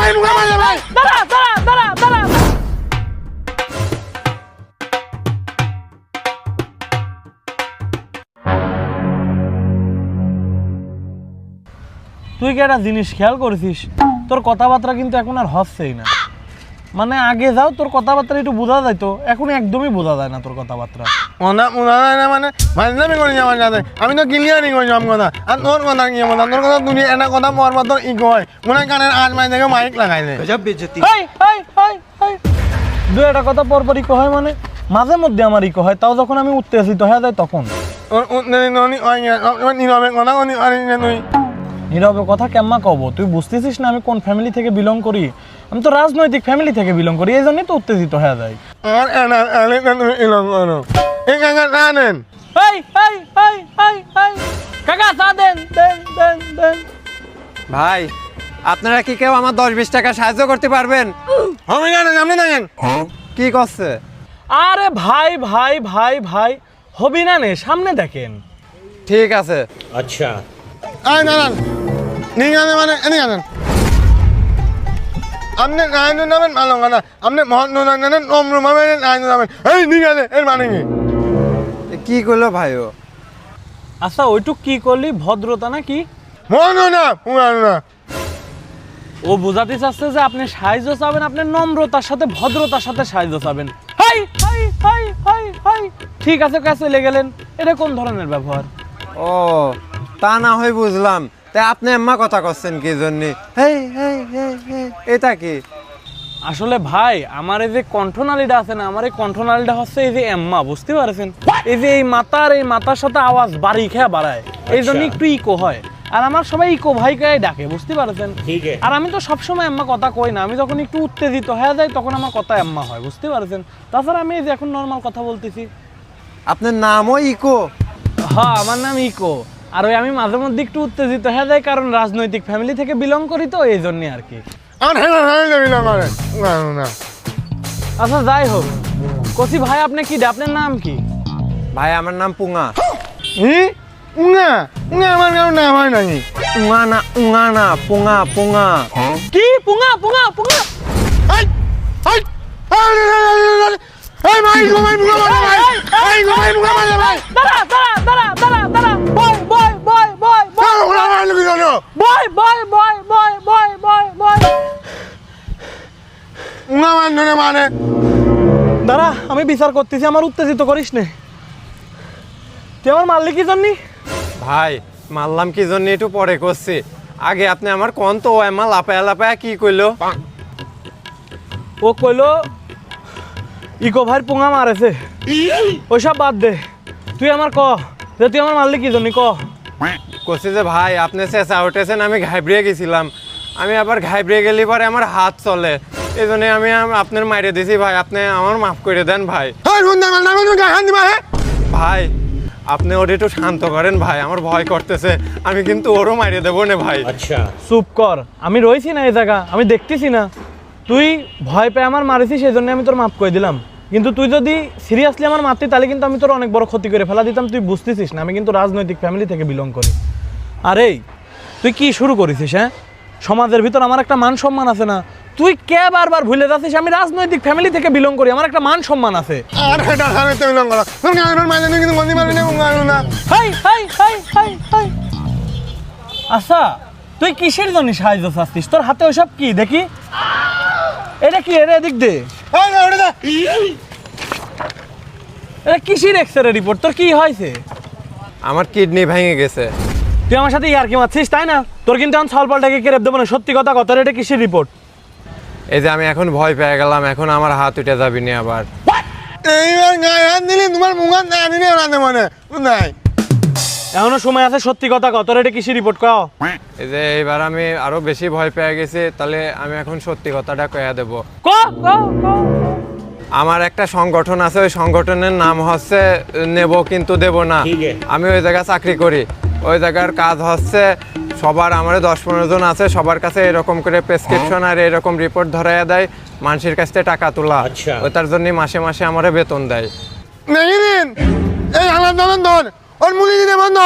ভাই মুখে মারলে ভাই দাঁড়া দাঁড়া দাঁড়া দাঁড়া তুই কি একটা জিনিস খেয়াল করেছিস তোর কথাবার্তা কিন্তু এখন আর হচ্ছেই না মানে আগে যাও তোর কথাবার্তা একটু বোঝা যায় তো এখন একদমই বোঝা যায় না তোর কথাবার্তা মনে হয় না মানে মাঝে করে যাওয়ার যাতে আমি তো ক্লিয়ারই করে যাম কথা আর তোর কথা কি বলতাম তোর কথা তুমি এটা কথা পর তোর ই কয় মনে হয় কানের আজ মাই থেকে মাইক লাগাই দে হাই হাই হাই হাই দুই একটা কথা পরপর ইকো হয় মানে মাঝে মধ্যে আমার ইকো হয় তাও যখন আমি উত্তেজিত হয়ে যায় তখন ওর উন্নয়নী হয় নীরবের কথা বলি পারিস না তুই নীরবে কথা কেম্মা কব তুই বুঝতেছিস না আমি কোন ফ্যামিলি থেকে বিলং করি আমি তো রাজনৈতিক ফ্যামিলি থেকে বিলং করি এই জন্যই তো উত্তেজিত হয়ে যায় আর তুমি ইলং করো এই কাকা জানেন high high high high high কাকা চা দেন দেন দেন দেন ভাই আপনারা কি কেউ আমার 10-20 টাকা সাহায্য করতে পারবেন? আমি জানেন আপনি জানেন কি করছে? আরে ভাই ভাই ভাই ভাই হবি না নে সামনে দেখেন ঠিক আছে আয় জানান নিয়ে জানেন মানে এনে জানেন আপনি নারায়ণ নামেন ভালো কথা আপনি মহান জানেন নম্র ভাবে নারায়ণ নামেন এই নিয়ে গেলে এর মানে কি কি করলো ভাইও? আচ্ছা ওইটুক কি করলি ভদ্রতা না কি মহান না পুরানো না ও বোঝাতে চাচ্ছে যে আপনি সাহায্য চাবেন আপনি নম্রতার সাথে ভদ্রতার সাথে সাহায্য চাবেন high high high high high ঠিক আছে কাছে চলে গেলেন এটা কোন ধরনের ব্যবহার ও তা না হয় বুঝলাম তাই আপনি আম্মা কথা করছেন কি জন্য? হেই হেই হেই হেই এটা কি? আসলে ভাই আমার এই যে কণ্ঠনালীটা আছে না আমার এই কণ্ঠনালীটা হচ্ছে এই যে এম্মা বুঝতে পারছেন এই যে এই মাতার সাথে আওয়াজ বাড়ি খেয়া বাড়ায় এই জন্য একটু ইকো হয় আর আমার সবাই ইকো ভাইকে ডাকে বুঝতে পারছেন আর আমি তো সবসময় আম্মা কথা কই না আমি যখন একটু উত্তেজিত হয়ে যাই তখন আমার কথা আম্মা হয় বুঝতে পারছেন তাছাড়া আমি এই যে এখন নর্মাল কথা বলতেছি আপনার নামও ইকো? হ্যাঁ আমার নাম ইকো আর ওই আমি মাঝে মধ্যে একটু উত্তেজিত হয়ে যাই কারণ রাজনৈতিক ফ্যামিলি থেকে বিলং করি তো এই জন্য আর কি আর হ্যাঁ বিলং করে না আচ্ছা যাই হোক কসি ভাই আপনি কি আপনার নাম কি ভাই আমার নাম পুঙা। ই উঙ্গা উঙ্গা আমার কারণ নাম হয় নাকি উঙা না পুঙা পুঙা। কি পুঙা পুঙা পুঙা এই এই এই ভাই গোমাই মুখা মারলে ভাই এই গোমাই মুখা মারলে ভাই দাঁড়া দাঁড়া দাঁড়া দাঁড়া দাঁড়া বয় বয় বয় বয় বল ওরা মারলে কি জানো বয় বয় বয় বয় বয় বয় বয় উঙ্গা মারলে মানে দাঁড়া আমি বিচার করতেছি আমার উত্তেজিত করিস নে তুই আমার মারলি কি জন্যি ভাই মারলাম কি জন্য একটু পরে করছি আগে আপনি আমার কোন তো এমা লাপায়া লাপায়া কি কইলো? ও কইলো ইকো ভাইয়ের পুঙা মারেছে ওইসব বাদ দে তুই আমার ক যে তুই আমার মারলি কি জন্যি ক কইছি যে ভাই আপনি চেঁচা উঠেছেন আমি ঘাবড়িয়ে গেছিলাম আমি আবার ঘাবড়িয়ে গেলে পরে আমার হাত চলে এই জন্য আমি আপনার মাইরে দিছি ভাই আপনি আমার মাফ করে দেন ভাই। এই রুন্দা মারনা কোন গান দিবা হে ভাই আপনি ওর একটু শান্ত করেন ভাই আমার ভয় করতেছে আমি কিন্তু ওরও মাইরে দেবো না ভাই। আচ্ছা চুপ কর আমি রইছি না এই জায়গা আমি দেখতেছি না তুই ভয় পেয়ে আমার মারিছিস সেই জন্য আমি তোর মাফ করে দিলাম কিন্তু তুই যদি সিরিয়াসলি আমার মারতি তাহলে কিন্তু আমি তোর অনেক বড় ক্ষতি করে ফেলা দিতাম তুই বুঝতেছিস না আমি কিন্তু রাজনৈতিক ফ্যামিলি থেকে বিলং করি আর এই তুই কি শুরু করেছিস হ্যাঁ সমাজের ভিতর আমার একটা মান সম্মান আছে না তুই কে বারবার ভুলে যাচ্ছিস আমি রাজনৈতিক ফ্যামিলি থেকে বিলং করি আমার একটা মান সম্মান আছে আর এটা সামনে তুমি লং করো তুমি গানের মাঝে কিন্তু গন্দি মারবি না উঙ্গা না high high high high high আচ্ছা তুই কিসের জন্য সাহায্য চাচ্ছিস তোর হাতে ওইসব কি দেখি এটা কি এর এদিক দে এই না ওটা এটা কিসের এক্সরে রিপোর্ট তোর কি হয়েছে আমার কিডনি ভেঙে গেছে। তুই আমার সাথে ইয়ার কি মারছিস তাই না তোর কিন্তু এখন ছলপালটাকে কেড়ে দেবো না সত্যি কথা কত এটা কিসের রিপোর্ট এই যে আমি এখন ভয় পেয়ে গেলাম এখন আমার হাত উঠে যাবি না আবার এইবার গায়ে হাত দিলে তোমার মুখ না দিলে ওরা মনে নাই এখনো সময় আছে সত্যি কথা কত এটা কিসের রিপোর্ট কও এই যে এইবার আমি আরো বেশি ভয় পেয়ে গেছি তাহলে আমি এখন সত্যি কথাটা কয়ে দেব। ক ক ক আমার একটা সংগঠন আছে ওই সংগঠনের নাম হচ্ছে নেব কিন্তু দেব না আমি ওই জায়গায় চাকরি করি ওই জায়গার কাজ হচ্ছে সবার আমার 10-15 জন আছে সবার কাছে এরকম করে প্রেসক্রিপশন আর এরকম রিপোর্ট ধরাইয়া দেয় মানুষের কাছ থেকে টাকা তোলা ওটার জন্য মাসে মাসে আমার বেতন দেয়। নেই দিন এই আলাদা ধর ওর মুলি দিনে বন্ধ